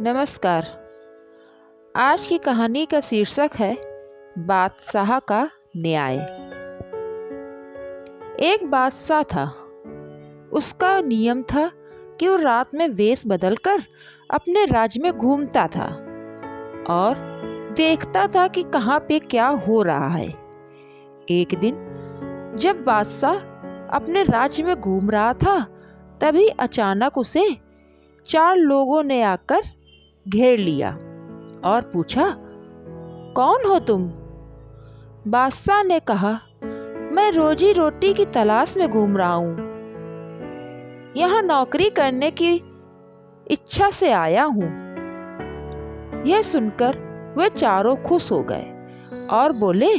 नमस्कार। आज की कहानी का शीर्षक है बादशाह का न्याय। एक बादशाह था। उसका नियम था कि वो रात में वेश बदलकर अपने राज्य में घूमता था और देखता था कि कहाँ पे क्या हो रहा है। एक दिन जब बादशाह अपने राज्य में घूम रहा था, तभी अचानक उसे 4 लोगों ने आकर घेर लिया और पूछा, कौन हो तुम? बादशाह ने कहा, मैं रोजी रोटी की तलाश में घूम रहा हूँ। यहाँ नौकरी करने की इच्छा से आया हूँ। यह सुनकर वे चारों खुश हो गए और बोले,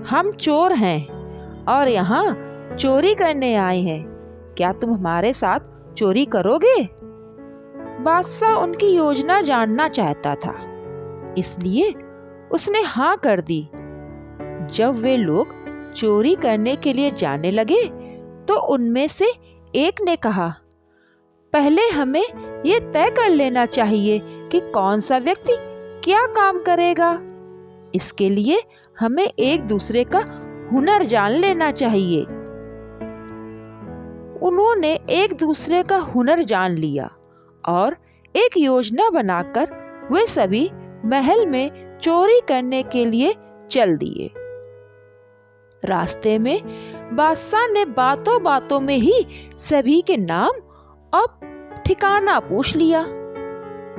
हम चोर हैं और यहाँ चोरी करने आए हैं। क्या तुम हमारे साथ चोरी करोगे? बादशाह उनकी योजना जानना चाहता था, इसलिए उसने हाँ कर दी। जब वे लोग चोरी करने के लिए जाने लगे, तो उनमें से एक ने कहा, पहले हमें ये तय कर लेना चाहिए कि कौन सा व्यक्ति क्या काम करेगा। इसके लिए हमें एक दूसरे का हुनर जान लेना चाहिए। उन्होंने एक दूसरे का हुनर जान लिया और एक योजना बनाकर वे सभी महल में चोरी करने के लिए चल दिए। रास्ते में बादशाह ने बातों बातों में ही सभी के नाम और ठिकाना पूछ लिया।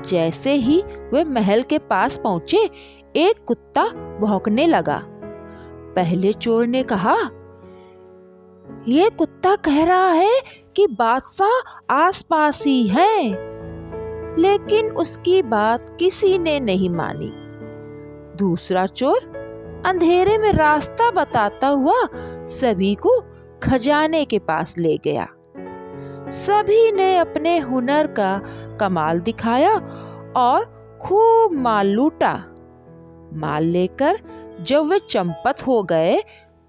जैसे ही वे महल के पास पहुंचे, एक कुत्ता भौंकने लगा। पहले चोर ने कहा, ये कुत्ता कह रहा है कि बादशाह आसपास ही है। लेकिन उसकी बात किसी ने नहीं मानी। दूसरा चोर अंधेरे में रास्ता बताता हुआ सभी को खजाने के पास ले गया। सभी ने अपने हुनर का कमाल दिखाया और खूब माल लूटा। माल लेकर जब वे चंपत हो गए,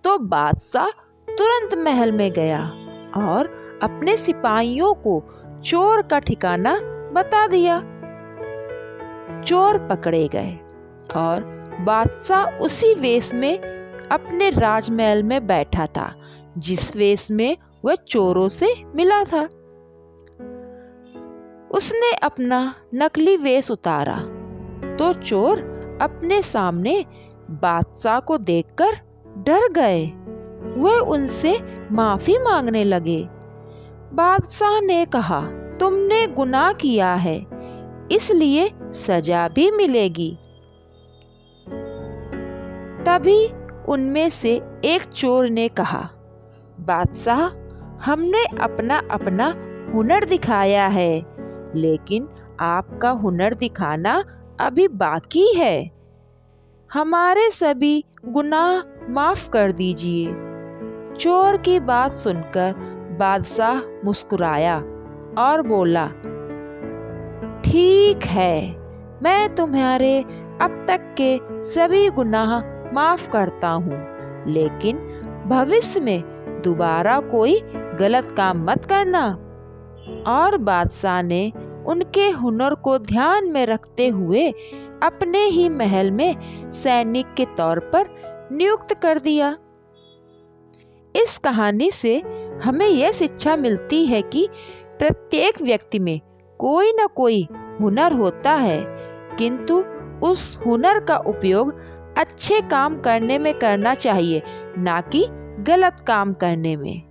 तो बादशाह तुरंत महल में गया और अपने सिपाहियों को चोर का ठिकाना बता दिया। चोर पकड़े गए और बादशाह उसी वेश में अपने राजमहल में बैठा था, जिस वेश में वह चोरों से मिला था। उसने अपना नकली वेश उतारा तो चोर अपने सामने बादशाह को देखकर डर गए। वे उनसे माफी मांगने लगे। बादशाह ने कहा, तुमने गुनाह किया है, इसलिए सजा भी मिलेगी। तभी उनमें से एक चोर ने कहा, बादशाह, हमने अपना अपना हुनर दिखाया है, लेकिन आपका हुनर दिखाना अभी बाकी है। हमारे सभी गुनाह माफ कर दीजिए। चोर की बात सुनकर बादशाह मुस्कुराया और बोला, ठीक है, मैं तुम्हारे अब तक के सभी गुनाह माफ करता हूँ, लेकिन भविष्य में दोबारा कोई गलत काम मत करना। और बादशाह ने उनके हुनर को ध्यान में रखते हुए अपने ही महल में सैनिक के तौर पर नियुक्त कर दिया। इस कहानी से हमें यह शिक्षा मिलती है कि प्रत्येक व्यक्ति में कोई न कोई हुनर होता है, किंतु उस हुनर का उपयोग अच्छे काम करने में करना चाहिए, ना कि गलत काम करने में।